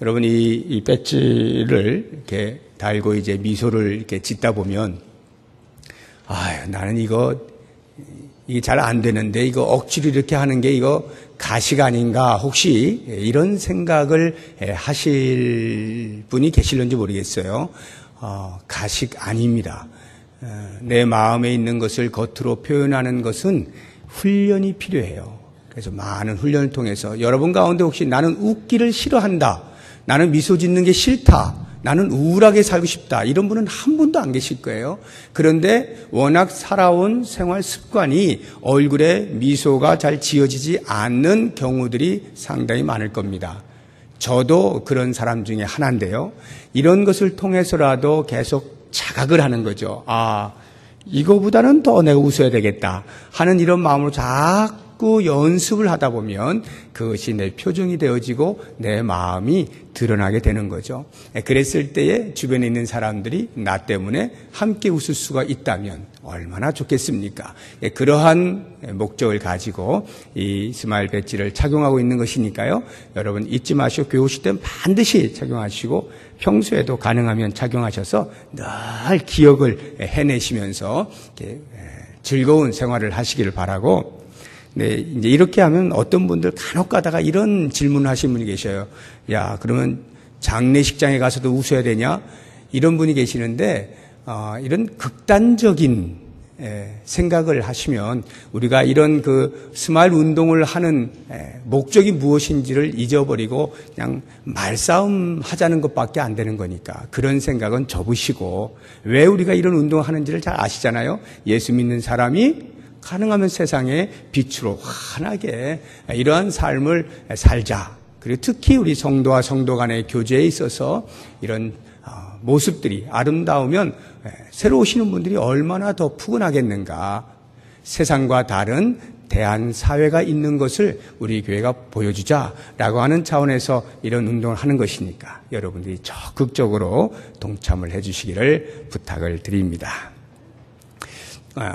여러분, 이 배지를 이렇게 달고 이제 미소를 이렇게 짓다 보면, 나는 이게 잘 안 되는데, 이거 억지로 이렇게 하는 게 이거 가식 아닌가, 혹시 이런 생각을 하실 분이 계실런지 모르겠어요. 가식 아닙니다. 내 마음에 있는 것을 겉으로 표현하는 것은 훈련이 필요해요. 그래서 많은 훈련을 통해서 여러분 가운데 혹시 나는 웃기를 싫어한다, 나는 미소 짓는 게 싫다, 나는 우울하게 살고 싶다, 이런 분은 한 분도 안 계실 거예요. 그런데 워낙 살아온 생활 습관이 얼굴에 미소가 잘 지어지지 않는 경우들이 상당히 많을 겁니다. 저도 그런 사람 중에 하나인데요. 이런 것을 통해서라도 계속 자각을 하는 거죠. 이거보다는 더 내가 웃어야 되겠다 하는 이런 마음으로 자꾸 연습을 하다 보면 그것이 내 표정이 되어지고 내 마음이 드러나게 되는 거죠. 그랬을 때에 주변에 있는 사람들이 나 때문에 함께 웃을 수가 있다면 얼마나 좋겠습니까? 그러한 목적을 가지고 이 스마일 배지를 착용하고 있는 것이니까요. 여러분 잊지 마시고 교회 오실 때 반드시 착용하시고 평소에도 가능하면 착용하셔서 늘 기억을 해내시면서 즐거운 생활을 하시기를 바라고, 이제 이렇게 하면 어떤 분들 간혹 가다가 이런 질문을 하시는 분이 계셔요. 야, 그러면 장례식장에 가서도 웃어야 되냐? 이런 분이 계시는데, 이런 극단적인 생각을 하시면 우리가 이런 그 스마일 운동을 하는 목적이 무엇인지를 잊어버리고 그냥 말싸움 하자는 것밖에 안 되는 거니까 그런 생각은 접으시고, 왜 우리가 이런 운동을 하는지를 잘 아시잖아요. 예수 믿는 사람이 가능하면 세상에 빛으로 환하게 이러한 삶을 살자. 그리고 특히 우리 성도와 성도 간의 교제에 있어서 이런 모습들이 아름다우면 새로 오시는 분들이 얼마나 더 푸근하겠는가. 세상과 다른 대한 사회가 있는 것을 우리 교회가 보여주자라고 하는 차원에서 이런 운동을 하는 것이니까 여러분들이 적극적으로 동참을 해 주시기를 부탁을 드립니다.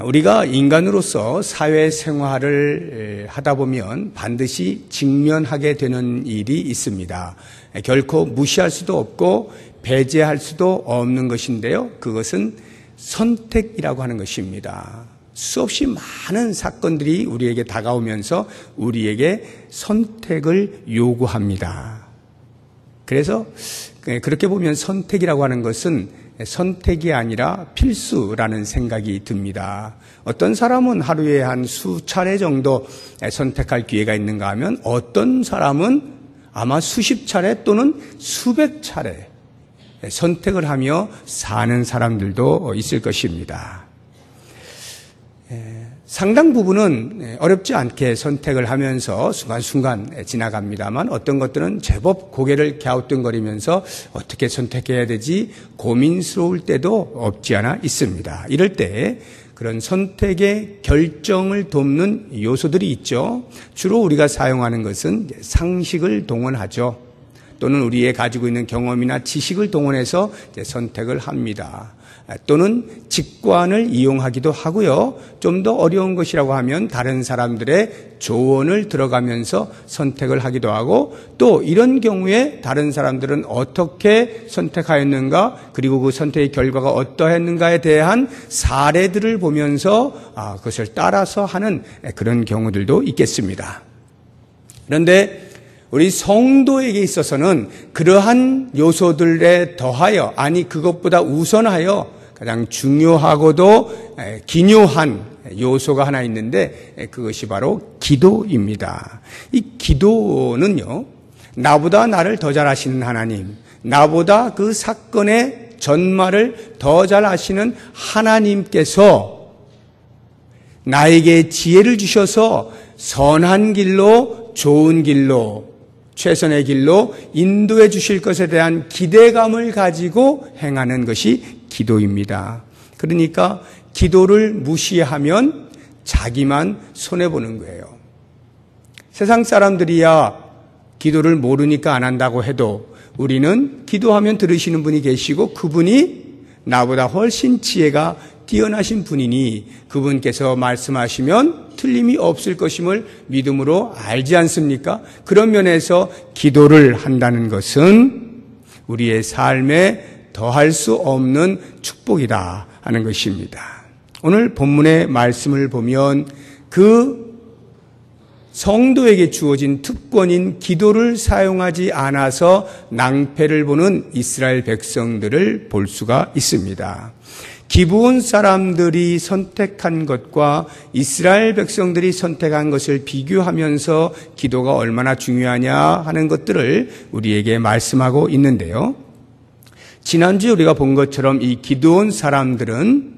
우리가 인간으로서 사회생활을 하다 보면 반드시 직면하게 되는 일이 있습니다. 결코 무시할 수도 없고 배제할 수도 없는 것인데요. 그것은 선택이라고 하는 것입니다. 수없이 많은 사건들이 우리에게 다가오면서 우리에게 선택을 요구합니다. 그래서 그렇게 보면 선택이라고 하는 것은 선택이 아니라 필수라는 생각이 듭니다. 어떤 사람은 하루에 한 수차례 정도 선택할 기회가 있는가 하면 어떤 사람은 아마 수십 차례 또는 수백 차례 선택을 하며 사는 사람들도 있을 것입니다. 상당 부분은 어렵지 않게 선택을 하면서 순간순간 지나갑니다만 어떤 것들은 제법 고개를 갸우뚱거리면서 어떻게 선택해야 되지 고민스러울 때도 없지 않아 있습니다. 이럴 때 그런 선택의 결정을 돕는 요소들이 있죠. 주로 우리가 사용하는 것은 상식을 동원하죠. 또는 우리의 가지고 있는 경험이나 지식을 동원해서 선택을 합니다. 또는 직관을 이용하기도 하고요. 좀 더 어려운 것이라고 하면 다른 사람들의 조언을 들어가면서 선택을 하기도 하고, 또 이런 경우에 다른 사람들은 어떻게 선택하였는가, 그리고 그 선택의 결과가 어떠했는가에 대한 사례들을 보면서 그것을 따라서 하는 그런 경우들도 있겠습니다. 그런데 우리 성도에게 있어서는 그러한 요소들에 더하여, 아니 그것보다 우선하여 가장 중요하고도 기묘한 요소가 하나 있는데 그것이 바로 기도입니다. 이 기도는요, 나보다 나를 더 잘 아시는 하나님, 나보다 그 사건의 전말을 더 잘 아시는 하나님께서 나에게 지혜를 주셔서 선한 길로, 좋은 길로, 최선의 길로 인도해 주실 것에 대한 기대감을 가지고 행하는 것이 기도입니다. 그러니까 기도를 무시하면 자기만 손해보는 거예요. 세상 사람들이야 기도를 모르니까 안 한다고 해도 우리는 기도하면 들으시는 분이 계시고 그분이 나보다 훨씬 지혜가 뛰어나신 분이니 그분께서 말씀하시면 틀림이 없을 것임을 믿음으로 알지 않습니까? 그런 면에서 기도를 한다는 것은 우리의 삶에 더할 수 없는 축복이다 하는 것입니다. 오늘 본문의 말씀을 보면 그 성도에게 주어진 특권인 기도를 사용하지 않아서 낭패를 보는 이스라엘 백성들을 볼 수가 있습니다. 기브온 사람들이 선택한 것과 이스라엘 백성들이 선택한 것을 비교하면서 기도가 얼마나 중요하냐 하는 것들을 우리에게 말씀하고 있는데요. 지난주에 우리가 본 것처럼 이 기드온 사람들은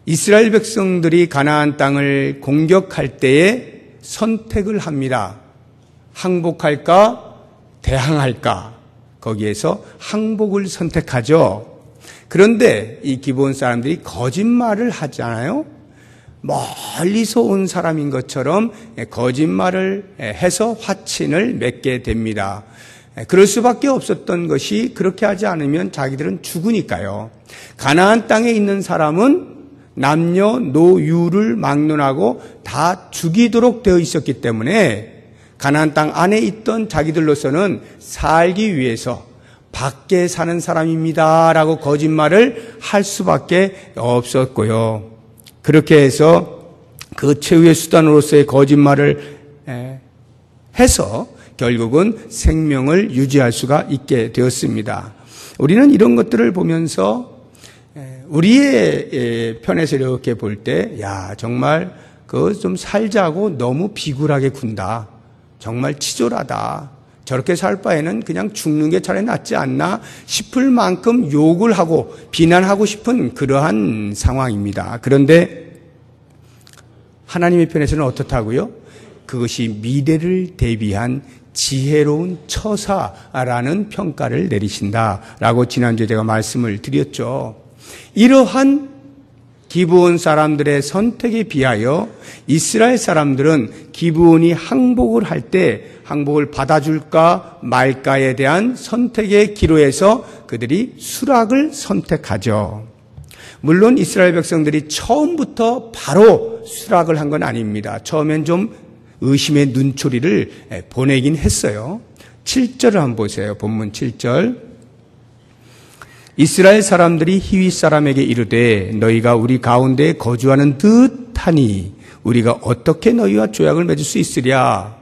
이스라엘 백성들이 가나안 땅을 공격할 때에 선택을 합니다. 항복할까? 대항할까? 거기에서 항복을 선택하죠. 그런데 이 기브온 사람들이 거짓말을 하잖아요. 멀리서 온 사람인 것처럼 거짓말을 해서 화친을 맺게 됩니다. 그럴 수밖에 없었던 것이 그렇게 하지 않으면 자기들은 죽으니까요. 가나안 땅에 있는 사람은 남녀노유를 막론하고 다 죽이도록 되어 있었기 때문에 가나안 땅 안에 있던 자기들로서는 살기 위해서 밖에 사는 사람입니다라고 거짓말을 할 수밖에 없었고요. 그렇게 해서 그 최후의 수단으로서의 거짓말을 해서 결국은 생명을 유지할 수가 있게 되었습니다. 우리는 이런 것들을 보면서 우리의 편에서 이렇게 볼 때, 야, 정말 좀 살자고 너무 비굴하게 군다. 정말 치졸하다. 저렇게 살 바에는 그냥 죽는 게 차라리 낫지 않나 싶을 만큼 욕을 하고 비난하고 싶은 그러한 상황입니다. 그런데 하나님의 편에서는 어떻다고요? 그것이 미래를 대비한 지혜로운 처사라는 평가를 내리신다라고 지난주에 제가 말씀을 드렸죠. 이러한 기브온 사람들의 선택에 비하여 이스라엘 사람들은 기브온이 항복을 할 때 항복을 받아줄까 말까에 대한 선택의 기로에서 그들이 수락을 선택하죠. 물론 이스라엘 백성들이 처음부터 바로 수락을 한 건 아닙니다. 처음엔 좀 의심의 눈초리를 보내긴 했어요. 7절을 한번 보세요. 본문 7절. 이스라엘 사람들이 히윗 사람에게 이르되 너희가 우리 가운데 거주하는 듯하니 우리가 어떻게 너희와 조약을 맺을 수 있으랴.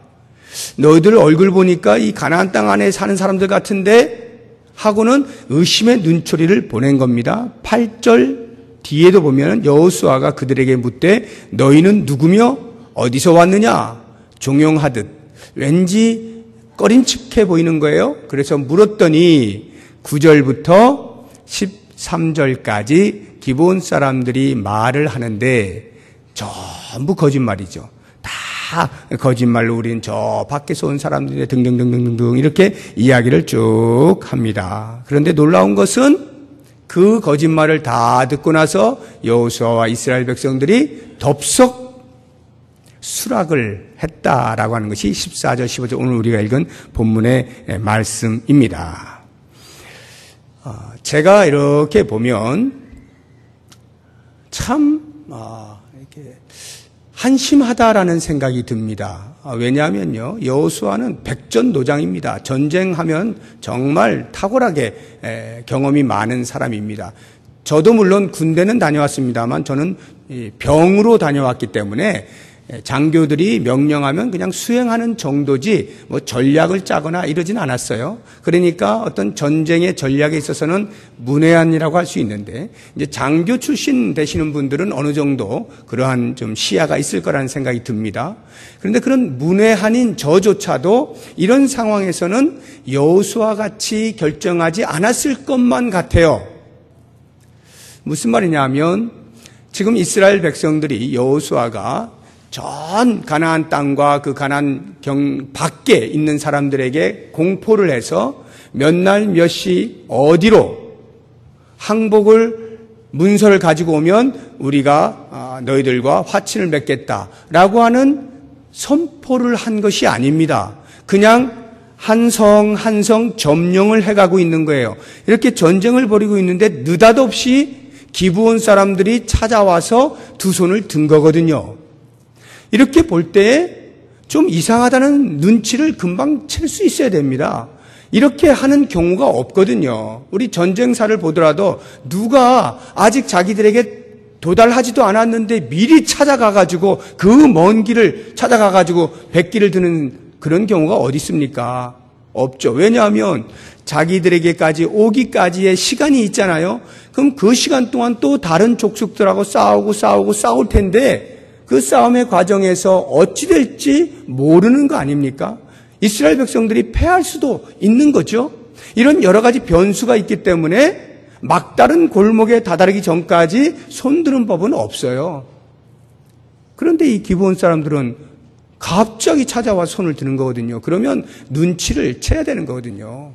너희들 얼굴 보니까 이 가나안 땅 안에 사는 사람들 같은데 하고는 의심의 눈초리를 보낸 겁니다. 8절 뒤에도 보면 여호수아가 그들에게 묻되 너희는 누구며 어디서 왔느냐 종용하듯 왠지 꺼림칙해 보이는 거예요. 그래서 물었더니 9절부터 13절까지 기브온 사람들이 말을 하는데 전부 거짓말이죠. 다 거짓말로 우리는 저 밖에서 온 사람들이 등등등등등 이렇게 이야기를 쭉 합니다. 그런데 놀라운 것은 그 거짓말을 다 듣고 나서 여호수아와 이스라엘 백성들이 덥석 수락을 했다라고 하는 것이 14절, 15절 오늘 우리가 읽은 본문의 말씀입니다. 제가 이렇게 보면 참 이렇게 한심하다라는 생각이 듭니다. 왜냐하면요, 여호수아는 백전노장입니다. 전쟁하면 정말 탁월하게 경험이 많은 사람입니다. 저도 물론 군대는 다녀왔습니다만 저는 병으로 다녀왔기 때문에 장교들이 명령하면 그냥 수행하는 정도지 뭐 전략을 짜거나 이러진 않았어요. 그러니까 어떤 전쟁의 전략에 있어서는 문외한이라고 할 수 있는데 이제 장교 출신 되시는 분들은 어느 정도 그러한 좀 시야가 있을 거라는 생각이 듭니다. 그런데 그런 문외한인 저조차도 이런 상황에서는 여호수아 같이 결정하지 않았을 것만 같아요. 무슨 말이냐 하면 지금 이스라엘 백성들이 여호수아가 전 가나안 땅과 그 가나안 밖에 있는 사람들에게 공포를 해서 몇 날 몇 시 어디로 항복을 문서를 가지고 오면 우리가 너희들과 화친을 맺겠다라고 하는 선포를 한 것이 아닙니다. 그냥 한 성 한 성 점령을 해가고 있는 거예요. 이렇게 전쟁을 벌이고 있는데 느닷없이 기브온 사람들이 찾아와서 두 손을 든 거거든요. 이렇게 볼 때 좀 이상하다는 눈치를 금방 챌 수 있어야 됩니다. 이렇게 하는 경우가 없거든요. 우리 전쟁사를 보더라도 누가 아직 자기들에게 도달하지도 않았는데 미리 찾아가가지고 그 먼 길을 찾아가가지고 백기를 드는 그런 경우가 어디 있습니까? 없죠. 왜냐하면 자기들에게까지 오기까지의 시간이 있잖아요. 그럼 그 시간 동안 또 다른 족속들하고 싸울 텐데 그 싸움의 과정에서 어찌 될지 모르는 거 아닙니까? 이스라엘 백성들이 패할 수도 있는 거죠. 이런 여러 가지 변수가 있기 때문에 막다른 골목에 다다르기 전까지 손드는 법은 없어요. 그런데 이 기브온 사람들은 갑자기 찾아와 손을 드는 거거든요. 그러면 눈치를 채야 되는 거거든요.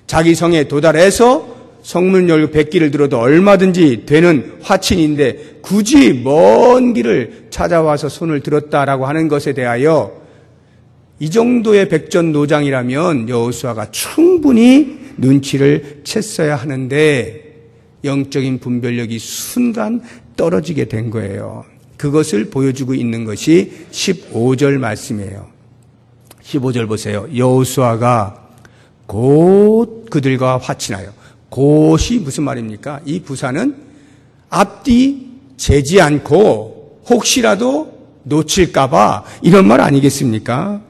자기 성에 도달해서 성문 열고 백기를 들어도 얼마든지 되는 화친인데 굳이 먼 길을 찾아와서 손을 들었다라고 하는 것에 대하여 이 정도의 백전노장이라면 여호수아가 충분히 눈치를 챘어야 하는데 영적인 분별력이 순간 떨어지게 된 거예요. 그것을 보여주고 있는 것이 15절 말씀이에요. 15절 보세요. 여호수아가 곧 그들과 화친하여. 곧이 무슨 말입니까? 이 부사는 앞뒤 재지 않고 혹시라도 놓칠까봐 이런 말 아니겠습니까?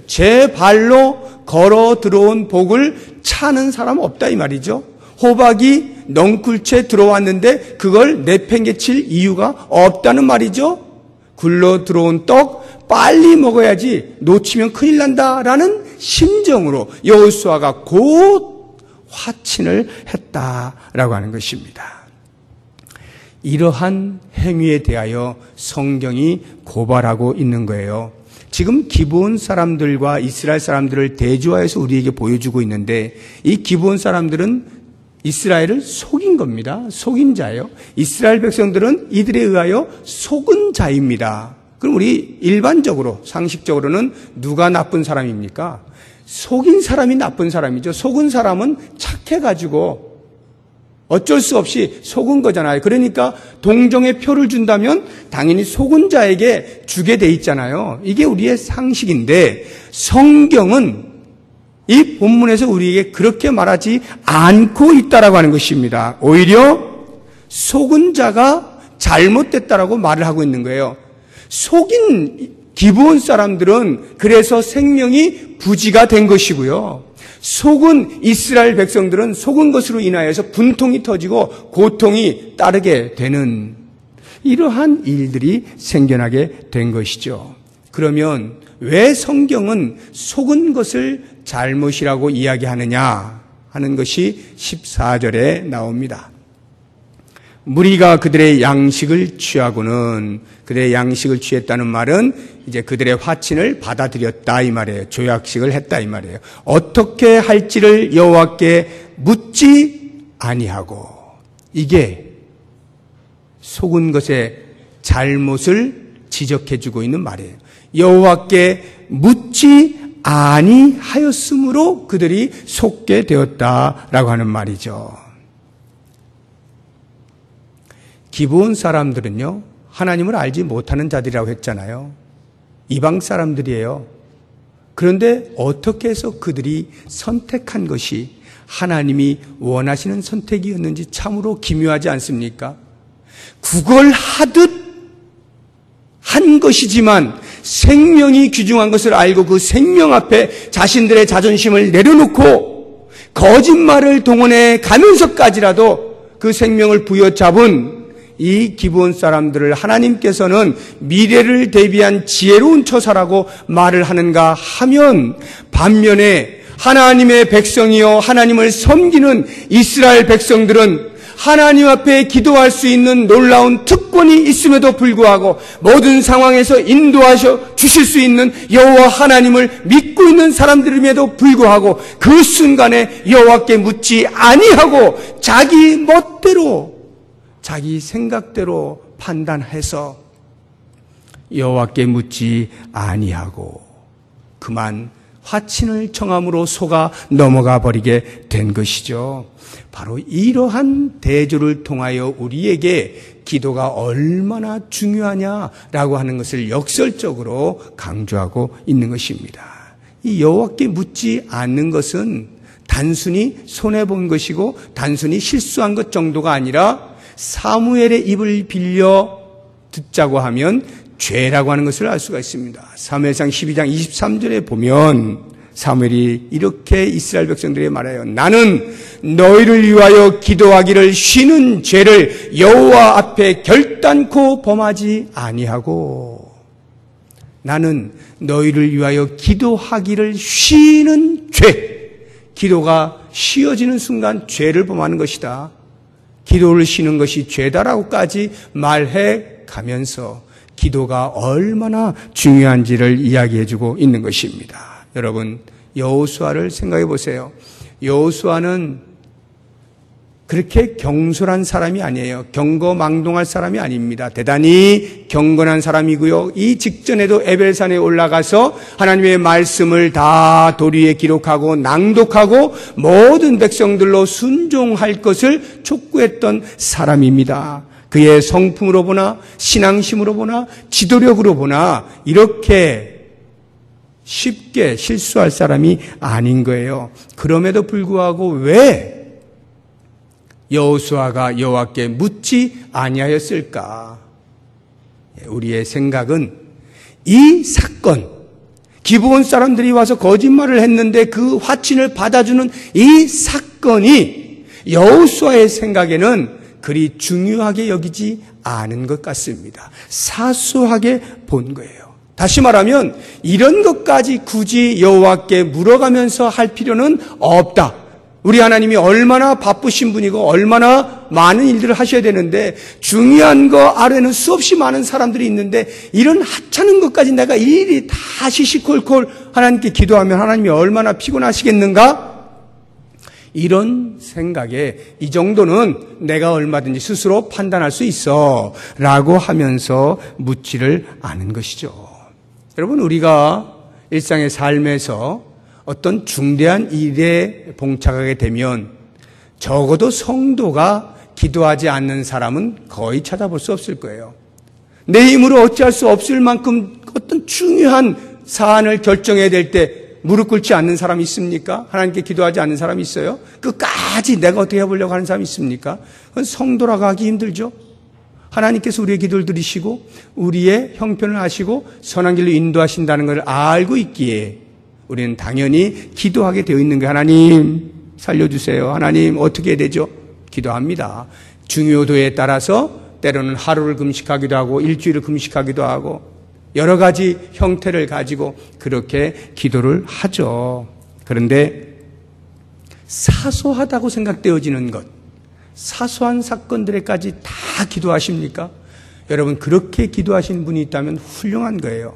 제 발로 걸어 들어온 복을 차는 사람 없다 이 말이죠. 호박이 넝쿨채 들어왔는데 그걸 내팽개칠 이유가 없다는 말이죠. 굴러 들어온 떡 빨리 먹어야지 놓치면 큰일 난다라는 심정으로 여호수아가 곧 화친을 했다라고 하는 것입니다. 이러한 행위에 대하여 성경이 고발하고 있는 거예요. 지금 기브온 사람들과 이스라엘 사람들을 대조하여서 우리에게 보여주고 있는데 이 기브온 사람들은 이스라엘을 속인 겁니다. 속인 자예요. 이스라엘 백성들은 이들에 의하여 속은 자입니다. 그럼 우리 일반적으로 상식적으로는 누가 나쁜 사람입니까? 속인 사람이 나쁜 사람이죠. 속은 사람은 착해가지고 어쩔 수 없이 속은 거잖아요. 그러니까 동정의 표를 준다면 당연히 속은 자에게 주게 돼 있잖아요. 이게 우리의 상식인데 성경은 이 본문에서 우리에게 그렇게 말하지 않고 있다라고 하는 것입니다. 오히려 속은 자가 잘못됐다라고 말을 하고 있는 거예요. 속인 기브온 사람들은 그래서 생명이 부지가 된 것이고요. 속은 이스라엘 백성들은 속은 것으로 인하여서 분통이 터지고 고통이 따르게 되는 이러한 일들이 생겨나게 된 것이죠. 그러면 왜 성경은 속은 것을 잘못이라고 이야기하느냐 하는 것이 14절에 나옵니다. 무리가 그들의 양식을 취하고는 그들의 양식을 취했다는 말은 이제 그들의 화친을 받아들였다 이 말이에요. 조약식을 했다 이 말이에요. 어떻게 할지를 여호와께 묻지 아니하고 이게 속은 것의 잘못을 지적해주고 있는 말이에요. 여호와께 묻지 아니하였으므로 그들이 속게 되었다라고 하는 말이죠. 기브온 사람들은요, 하나님을 알지 못하는 자들이라고 했잖아요. 이방 사람들이에요. 그런데 어떻게 해서 그들이 선택한 것이 하나님이 원하시는 선택이었는지 참으로 기묘하지 않습니까? 구걸하듯 한 것이지만 생명이 귀중한 것을 알고 그 생명 앞에 자신들의 자존심을 내려놓고 거짓말을 동원해 가면서까지라도 그 생명을 부여잡은 이 기브온 사람들을 하나님께서는 미래를 대비한 지혜로운 처사라고 말을 하는가 하면 반면에 하나님의 백성이요 하나님을 섬기는 이스라엘 백성들은 하나님 앞에 기도할 수 있는 놀라운 특권이 있음에도 불구하고 모든 상황에서 인도하셔 주실 수 있는 여호와 하나님을 믿고 있는 사람들임에도 불구하고 그 순간에 여호와께 묻지 아니하고 자기 멋대로 자기 생각대로 판단해서 여호와께 묻지 아니하고 그만 화친을 청함으로 속아 넘어가 버리게 된 것이죠. 바로 이러한 대조를 통하여 우리에게 기도가 얼마나 중요하냐라고 하는 것을 역설적으로 강조하고 있는 것입니다. 이 여호와께 묻지 않는 것은 단순히 손해본 것이고 단순히 실수한 것 정도가 아니라 사무엘의 입을 빌려 듣자고 하면 죄라고 하는 것을 알 수가 있습니다. 사무엘상 12장 23절에 보면 사무엘이 이렇게 이스라엘 백성들에게 말해요. 나는 너희를 위하여 기도하기를 쉬는 죄를 여호와 앞에 결단코 범하지 아니하고, 나는 너희를 위하여 기도하기를 쉬는 죄, 기도가 쉬어지는 순간 죄를 범하는 것이다. 기도를 쉬는 것이 죄다라고까지 말해 가면서 기도가 얼마나 중요한지를 이야기해주고 있는 것입니다. 여러분, 여호수아를 생각해 보세요. 여호수아는 그렇게 경솔한 사람이 아니에요. 경거망동할 사람이 아닙니다. 대단히 경건한 사람이고요. 이 직전에도 에벨산에 올라가서 하나님의 말씀을 다 도리에 기록하고 낭독하고 모든 백성들로 순종할 것을 촉구했던 사람입니다. 그의 성품으로 보나 신앙심으로 보나 지도력으로 보나 이렇게 쉽게 실수할 사람이 아닌 거예요. 그럼에도 불구하고 왜 여호수아가 여호와께 묻지 아니하였을까? 우리의 생각은 이 사건, 기브온 사람들이 와서 거짓말을 했는데 그 화친을 받아주는 이 사건이 여호수아의 생각에는 그리 중요하게 여기지 않은 것 같습니다. 사소하게 본 거예요. 다시 말하면 이런 것까지 굳이 여호와께 물어가면서 할 필요는 없다. 우리 하나님이 얼마나 바쁘신 분이고 얼마나 많은 일들을 하셔야 되는데 중요한 거 아래는 수없이 많은 사람들이 있는데 이런 하찮은 것까지 내가 일일이 다 시시콜콜 하나님께 기도하면 하나님이 얼마나 피곤하시겠는가? 이런 생각에 이 정도는 내가 얼마든지 스스로 판단할 수 있어 라고 하면서 묻지를 않은 것이죠. 여러분, 우리가 일상의 삶에서 어떤 중대한 일에 봉착하게 되면 적어도 성도가 기도하지 않는 사람은 거의 찾아볼 수 없을 거예요. 내 힘으로 어찌할 수 없을 만큼 어떤 중요한 사안을 결정해야 될 때 무릎 꿇지 않는 사람이 있습니까? 하나님께 기도하지 않는 사람이 있어요? 끝까지 내가 어떻게 해보려고 하는 사람이 있습니까? 그건 성도라고 하기 힘들죠. 하나님께서 우리의 기도를 들으시고 우리의 형편을 아시고 선한 길로 인도하신다는 걸 알고 있기에 우리는 당연히 기도하게 되어 있는 거예요. 하나님 살려주세요. 하나님 어떻게 해야 되죠? 기도합니다. 중요도에 따라서 때로는 하루를 금식하기도 하고 일주일을 금식하기도 하고 여러 가지 형태를 가지고 그렇게 기도를 하죠. 그런데 사소하다고 생각되어지는 것, 사소한 사건들에까지 다 기도하십니까? 여러분, 그렇게 기도하시는 분이 있다면 훌륭한 거예요.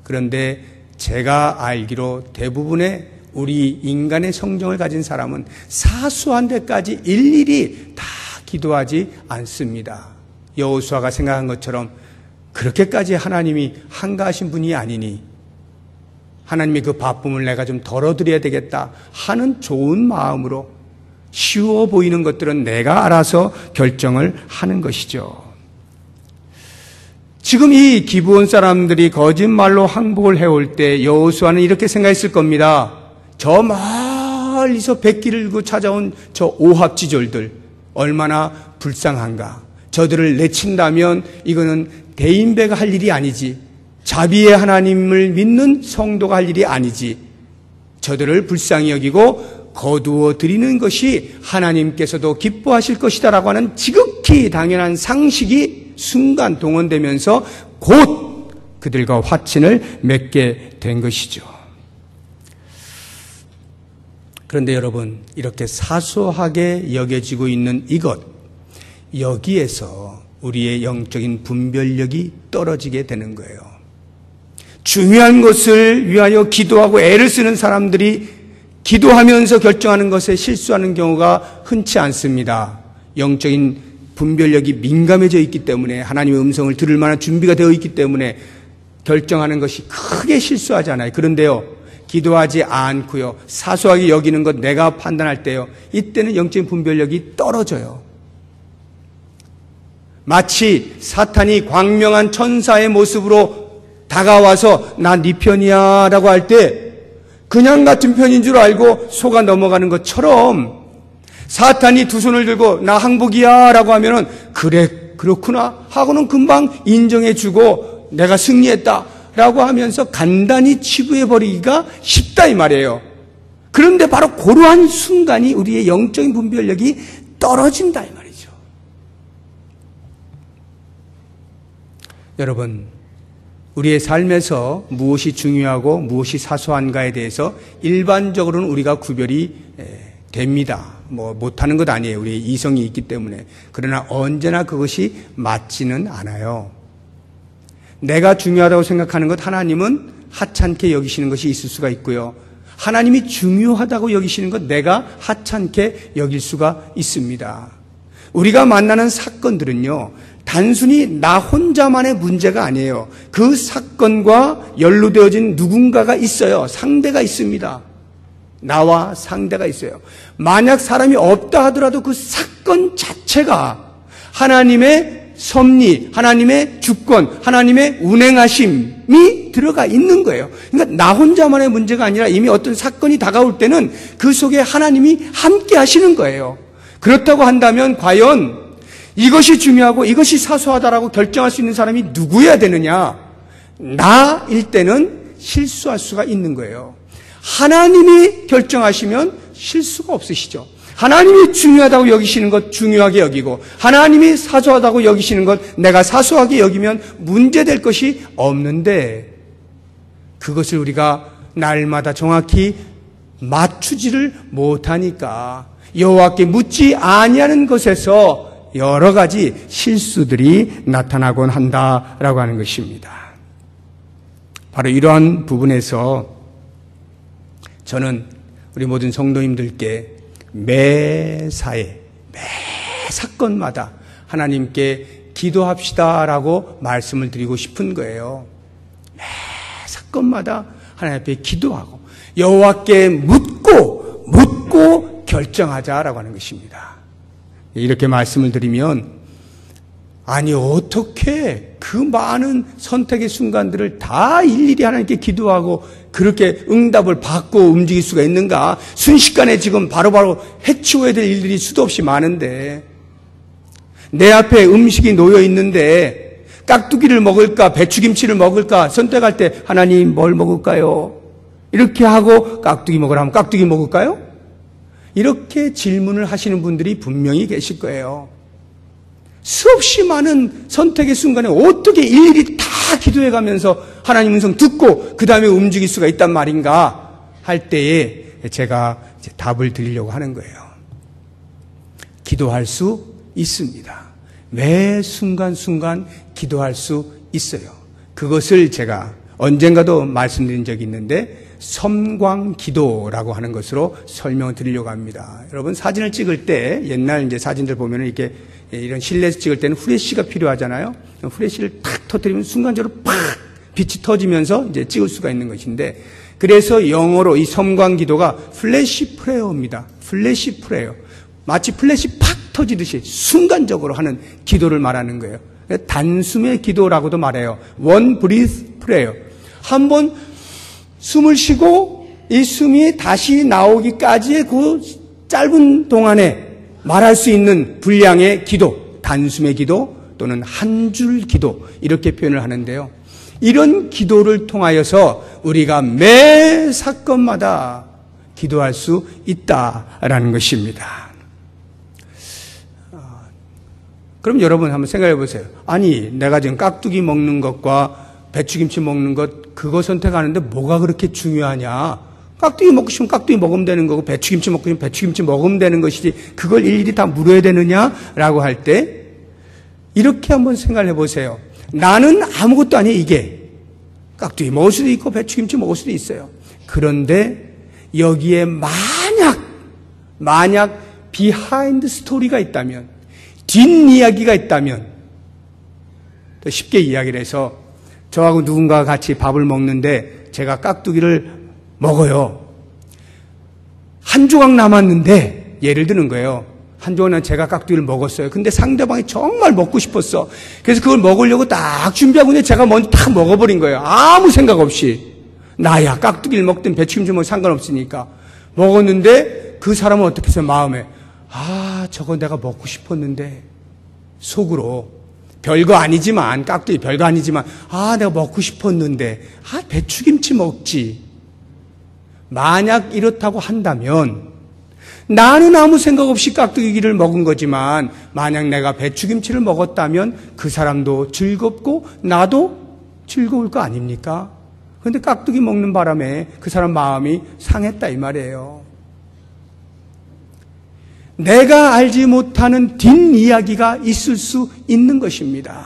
그런데 제가 알기로 대부분의 우리 인간의 성정을 가진 사람은 사소한 데까지 일일이 다 기도하지 않습니다. 여호수아가 생각한 것처럼 그렇게까지 하나님이 한가하신 분이 아니니 하나님의 그 바쁨을 내가 좀 덜어드려야 되겠다 하는 좋은 마음으로 쉬워 보이는 것들은 내가 알아서 결정을 하는 것이죠. 지금 이 기브온 사람들이 거짓말로 항복을 해올 때 여호수아는 이렇게 생각했을 겁니다. 저 멀리서 백기를 들고 찾아온 저 오합지졸들 얼마나 불쌍한가. 저들을 내친다면 이거는 대인배가 할 일이 아니지. 자비의 하나님을 믿는 성도가 할 일이 아니지. 저들을 불쌍히 여기고 거두어 드리는 것이 하나님께서도 기뻐하실 것이다라고 하는 지극히 당연한 상식이 순간 동원되면서 곧 그들과 화친을 맺게 된 것이죠. 그런데 여러분, 이렇게 사소하게 여겨지고 있는 이것, 여기에서 우리의 영적인 분별력이 떨어지게 되는 거예요. 중요한 것을 위하여 기도하고 애를 쓰는 사람들이 기도하면서 결정하는 것에 실수하는 경우가 흔치 않습니다. 영적인 분별력이 민감해져 있기 때문에, 하나님의 음성을 들을 만한 준비가 되어 있기 때문에 결정하는 것이 크게 실수하잖아요. 그런데요, 기도하지 않고요, 사소하게 여기는 것 내가 판단할 때요, 이때는 영적인 분별력이 떨어져요. 마치 사탄이 광명한 천사의 모습으로 다가와서 나 네 편이야 라고 할 때 그냥 같은 편인 줄 알고 속아 넘어가는 것처럼, 사탄이 두 손을 들고 나 항복이야 라고 하면은 그래 그렇구나 하고는 금방 인정해주고 내가 승리했다 라고 하면서 간단히 치부해버리기가 쉽다 이 말이에요. 그런데 바로 그러한 순간이 우리의 영적인 분별력이 떨어진다 이 말이죠. 여러분, 우리의 삶에서 무엇이 중요하고 무엇이 사소한가에 대해서 일반적으로는 우리가 구별이 됩니다. 못하는 것 아니에요. 우리의 이성이 있기 때문에. 그러나 언제나 그것이 맞지는 않아요. 내가 중요하다고 생각하는 것 하나님은 하찮게 여기시는 것이 있을 수가 있고요. 하나님이 중요하다고 여기시는 것 내가 하찮게 여길 수가 있습니다. 우리가 만나는 사건들은요, 단순히 나 혼자만의 문제가 아니에요. 그 사건과 연루되어진 누군가가 있어요. 상대가 있습니다. 나와 상대가 있어요. 만약 사람이 없다 하더라도 그 사건 자체가 하나님의 섭리, 하나님의 주권, 하나님의 운행하심이 들어가 있는 거예요. 그러니까 나 혼자만의 문제가 아니라 이미 어떤 사건이 다가올 때는 그 속에 하나님이 함께 하시는 거예요. 그렇다고 한다면 과연 이것이 중요하고 이것이 사소하다라고 결정할 수 있는 사람이 누구여야 되느냐? 나일 때는 실수할 수가 있는 거예요. 하나님이 결정하시면 실수가 없으시죠. 하나님이 중요하다고 여기시는 것 중요하게 여기고, 하나님이 사소하다고 여기시는 것 내가 사소하게 여기면 문제될 것이 없는데, 그것을 우리가 날마다 정확히 맞추지를 못하니까 여호와께 묻지 아니하는 것에서 여러 가지 실수들이 나타나곤 한다라고 하는 것입니다. 바로 이러한 부분에서 저는 우리 모든 성도님들께 매사에, 매 사건마다 하나님께 기도합시다라고 말씀을 드리고 싶은 거예요. 매 사건마다 하나님 앞에 기도하고 여호와께 묻고 결정하자라고 하는 것입니다. 이렇게 말씀을 드리면, 아니 어떻게 그 많은 선택의 순간들을 다 일일이 하나님께 기도하고 그렇게 응답을 받고 움직일 수가 있는가? 순식간에 지금 바로바로 해치워야 될 일들이 수도 없이 많은데, 내 앞에 음식이 놓여 있는데 깍두기를 먹을까 배추김치를 먹을까 선택할 때 하나님 뭘 먹을까요? 이렇게 하고 깍두기 먹으라 하면 깍두기 먹을까요? 이렇게 질문을 하시는 분들이 분명히 계실 거예요. 수없이 많은 선택의 순간에 어떻게 일일이 다 기도해가면서 하나님 음성 듣고 그 다음에 움직일 수가 있단 말인가 할 때에 제가 이제 답을 드리려고 하는 거예요. 기도할 수 있습니다. 매 순간순간 기도할 수 있어요. 그것을 제가 언젠가도 말씀드린 적이 있는데 섬광기도라고 하는 것으로 설명을 드리려고 합니다. 여러분 사진을 찍을 때 옛날 이제 사진들 보면은 이렇게 이런 실내에서 찍을 때는 후레쉬가 필요하잖아요. 후레쉬를 탁 터뜨리면 순간적으로 팍 빛이 터지면서 이제 찍을 수가 있는 것인데, 그래서 영어로 이 섬광기도가 플래시 프레어입니다. 플래시 프레어. 마치 플래시 팍 터지듯이 순간적으로 하는 기도를 말하는 거예요. 단숨의 기도라고도 말해요. One breath prayer. 한번 숨을 쉬고 이 숨이 다시 나오기까지의 그 짧은 동안에 말할 수 있는 분량의 기도, 단숨의 기도 또는 한 줄 기도, 이렇게 표현을 하는데요. 이런 기도를 통하여서 우리가 매 사건마다 기도할 수 있다라는 것입니다. 그럼 여러분 한번 생각해 보세요. 아니, 내가 지금 깍두기 먹는 것과 배추김치 먹는 것, 그거 선택하는데 뭐가 그렇게 중요하냐? 깍두기 먹고 싶으면 깍두기 먹으면 되는 거고, 배추김치 먹고 싶으면 배추김치 먹으면 되는 것이지, 그걸 일일이 다 물어야 되느냐라고 할 때, 이렇게 한번 생각해 보세요. 나는 아무것도 아니에요, 이게. 깍두기 먹을 수도 있고, 배추김치 먹을 수도 있어요. 그런데, 여기에 만약, 비하인드 스토리가 있다면, 뒷이야기가 있다면, 더 쉽게 이야기를 해서, 저하고 누군가가 같이 밥을 먹는데 제가 깍두기를 먹어요. 한 조각 남았는데 예를 드는 거예요. 한 조각은 제가 깍두기를 먹었어요. 근데 상대방이 정말 먹고 싶었어. 그래서 그걸 먹으려고 딱 준비하고 있는데 제가 먼저 딱 먹어버린 거예요. 아무 생각 없이. 나야 깍두기를 먹든 배추김치 먹든 상관없으니까. 먹었는데 그 사람은 어떻게 해서 마음에 저거 내가 먹고 싶었는데 속으로 별거 아니지만 깍두기 별거 아니지만 내가 먹고 싶었는데 배추김치 먹지. 만약 이렇다고 한다면 나는 아무 생각 없이 깍두기를 먹은 거지만 만약 내가 배추김치를 먹었다면 그 사람도 즐겁고 나도 즐거울 거 아닙니까? 그런데 깍두기 먹는 바람에 그 사람 마음이 상했다 이 말이에요. 내가 알지 못하는 뒷이야기가 있을 수 있는 것입니다.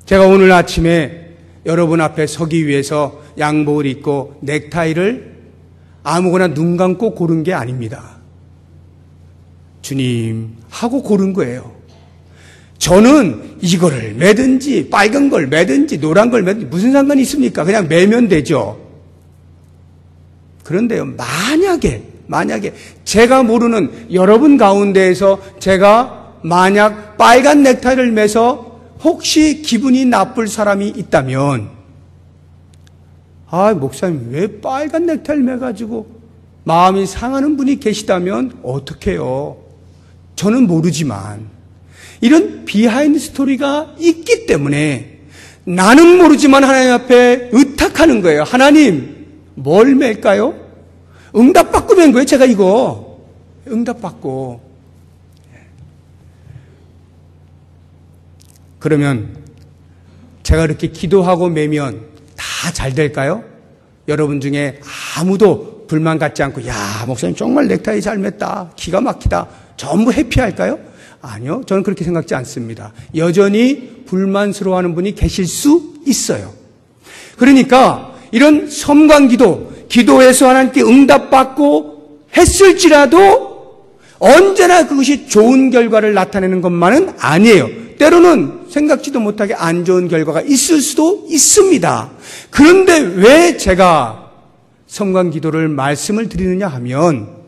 제가 오늘 아침에 여러분 앞에 서기 위해서 양복을 입고 넥타이를 아무거나 눈 감고 고른 게 아닙니다. 주님 하고 고른 거예요. 저는 이거를 매든지 빨간 걸 매든지 노란 걸 매든지 무슨 상관이 있습니까? 그냥 매면 되죠. 그런데요, 만약에 제가 모르는 여러분 가운데에서 제가 만약 빨간 넥타이를 매서 혹시 기분이 나쁠 사람이 있다면 목사님 왜 빨간 넥타이를 매가지고 마음이 상하는 분이 계시다면 어떡해요? 저는 모르지만 이런 비하인드 스토리가 있기 때문에 나는 모르지만 하나님 앞에 의탁하는 거예요. 하나님 뭘 맬까요? 응답받고 맨 거예요. 제가 이거 응답받고. 그러면 제가 이렇게 기도하고 매면 다 잘 될까요? 여러분 중에 아무도 불만 갖지 않고 목사님 정말 넥타이 잘 맸다. 기가 막히다. 전부 해피할까요? 아니요. 저는 그렇게 생각지 않습니다. 여전히 불만스러워하는 분이 계실 수 있어요. 그러니까 이런 섬광기도, 기도해서 하나님께 응답받고 했을지라도 언제나 그것이 좋은 결과를 나타내는 것만은 아니에요. 때로는 생각지도 못하게 안 좋은 결과가 있을 수도 있습니다. 그런데 왜 제가 섬광기도를 말씀을 드리느냐 하면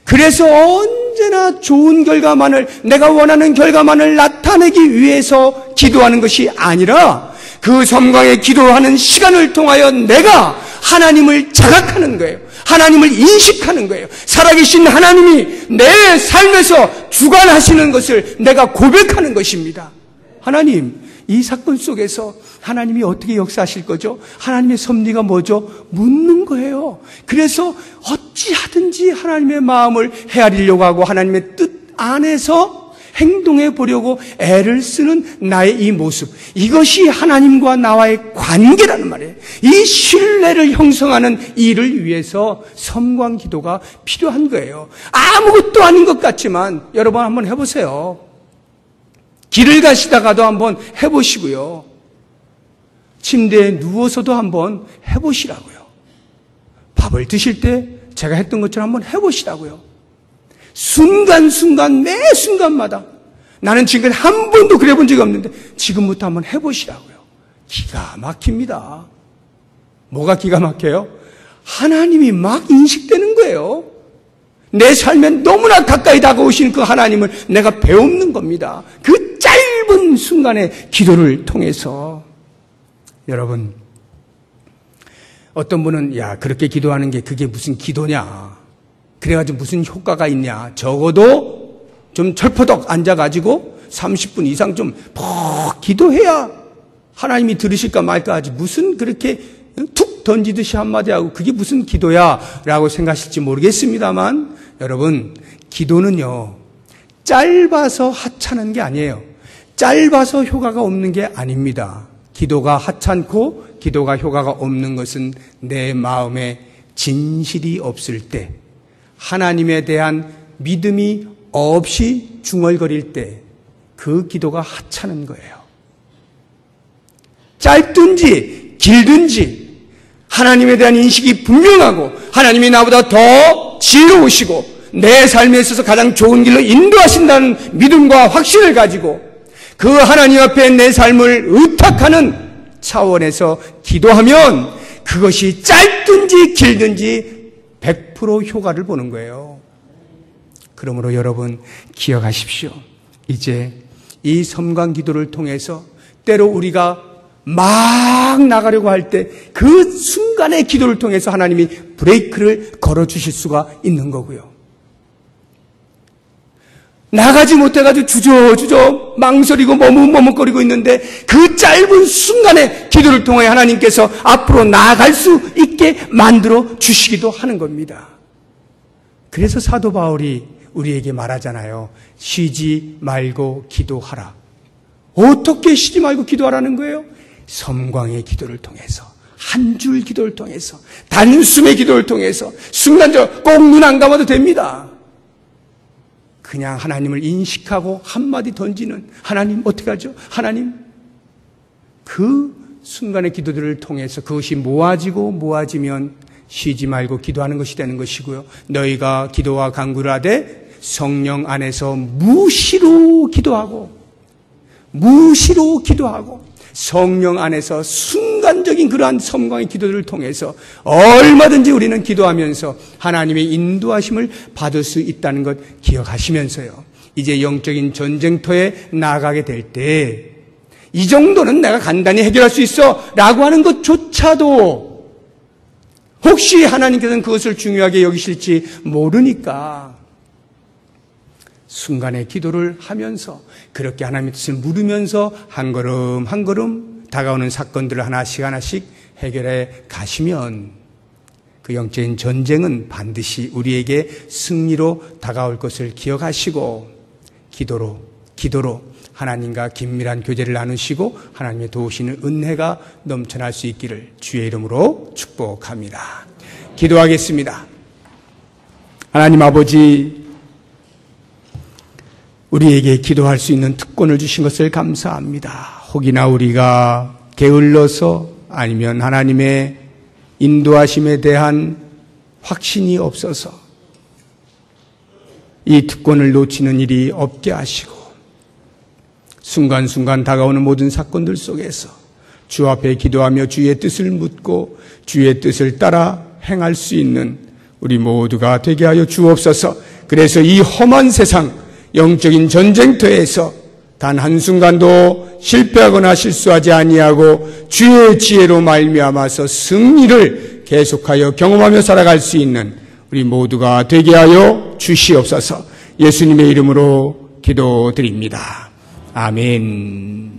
그래서 언제나 좋은 결과만을, 내가 원하는 결과만을 나타내기 위해서 기도하는 것이 아니라 그 섬광의 기도하는 시간을 통하여 내가 하나님을 자각하는 거예요. 하나님을 인식하는 거예요. 살아계신 하나님이 내 삶에서 주관하시는 것을 내가 고백하는 것입니다. 하나님, 이 사건 속에서 하나님이 어떻게 역사하실 거죠? 하나님의 섭리가 뭐죠? 묻는 거예요. 그래서 어찌하든지 하나님의 마음을 헤아리려고 하고 하나님의 뜻 안에서 행동해 보려고 애를 쓰는 나의 이 모습, 이것이 하나님과 나와의 관계라는 말이에요. 이 신뢰를 형성하는 일을 위해서 섬광기도가 필요한 거예요. 아무것도 아닌 것 같지만 여러분 한번 해보세요. 길을 가시다가도 한번 해보시고요. 침대에 누워서도 한번 해보시라고요. 밥을 드실 때 제가 했던 것처럼 한번 해보시라고요. 순간순간, 매 순간마다 나는 지금까지 한 번도 그래 본 적이 없는데 지금부터 한번 해보시라고요. 기가 막힙니다. 뭐가 기가 막혀요? 하나님이 막 인식되는 거예요. 내 삶에 너무나 가까이 다가오신 그 하나님을 내가 배우는 겁니다. 그 짧은 순간의 기도를 통해서. 여러분, 어떤 분은 그렇게 기도하는 게 그게 무슨 기도냐, 그래가지고 무슨 효과가 있냐. 적어도 좀 철퍼덕 앉아가지고 30분 이상 좀 푹 기도해야 하나님이 들으실까 말까 하지. 무슨 그렇게 툭 던지듯이 한마디 하고 그게 무슨 기도야 라고 생각하실지 모르겠습니다만, 여러분, 기도는요 짧아서 하찮은 게 아니에요. 짧아서 효과가 없는 게 아닙니다. 기도가 하찮고 기도가 효과가 없는 것은 내 마음에 진실이 없을 때, 하나님에 대한 믿음이 없이 중얼거릴 때 그 기도가 하찮은 거예요. 짧든지 길든지 하나님에 대한 인식이 분명하고 하나님이 나보다 더 지혜로우시고 내 삶에 있어서 가장 좋은 길로 인도하신다는 믿음과 확신을 가지고 그 하나님 앞에 내 삶을 의탁하는 차원에서 기도하면 그것이 짧든지 길든지 100% 효과를 보는 거예요. 그러므로 여러분 기억하십시오. 이제 이 섬광 기도를 통해서 때로 우리가 막 나가려고 할 때 그 순간의 기도를 통해서 하나님이 브레이크를 걸어주실 수가 있는 거고요. 나가지 못해가지고 주저주저 망설이고 머뭇머뭇거리고 있는데 그 짧은 순간의 기도를 통해 하나님께서 앞으로 나아갈 수 있게 만들어 주시기도 하는 겁니다. 그래서 사도 바울이 우리에게 말하잖아요. 쉬지 말고 기도하라. 어떻게 쉬지 말고 기도하라는 거예요? 섬광의 기도를 통해서, 한 줄 기도를 통해서, 단숨의 기도를 통해서, 순간적으로 꼭 눈 안 감아도 됩니다. 그냥 하나님을 인식하고 한마디 던지는, 하나님 어떻게 하죠? 하나님, 그 순간의 기도들을 통해서 그것이 모아지면 쉬지 말고 기도하는 것이 되는 것이고요. 너희가 기도와 간구를 하되 성령 안에서 무시로 기도하고 성령 안에서 순간적인 그러한 섬광의 기도들을 통해서 얼마든지 우리는 기도하면서 하나님의 인도하심을 받을 수 있다는 것 기억하시면서요. 이제 영적인 전쟁터에 나아가게 될 때 이 정도는 내가 간단히 해결할 수 있어 라고 하는 것조차도 혹시 하나님께서는 그것을 중요하게 여기실지 모르니까 순간의 기도를 하면서 그렇게 하나님의 뜻을 물으면서 한 걸음 한 걸음 다가오는 사건들을 하나씩 해결해 가시면 그 영적인 전쟁은 반드시 우리에게 승리로 다가올 것을 기억하시고 기도로 하나님과 긴밀한 교제를 나누시고 하나님의 도우시는 은혜가 넘쳐날 수 있기를 주의 이름으로 축복합니다. 기도하겠습니다. 하나님 아버지, 우리에게 기도할 수 있는 특권을 주신 것을 감사합니다. 혹이나 우리가 게을러서 아니면 하나님의 인도하심에 대한 확신이 없어서 이 특권을 놓치는 일이 없게 하시고 순간순간 다가오는 모든 사건들 속에서 주 앞에 기도하며 주의 뜻을 묻고 주의 뜻을 따라 행할 수 있는 우리 모두가 되게 하여 주옵소서. 그래서 이 험한 세상 영적인 전쟁터에서 단 한순간도 실패하거나 실수하지 아니하고 주의 지혜로 말미암아서 승리를 계속하여 경험하며 살아갈 수 있는 우리 모두가 되게 하여 주시옵소서. 예수님의 이름으로 기도드립니다. 아멘.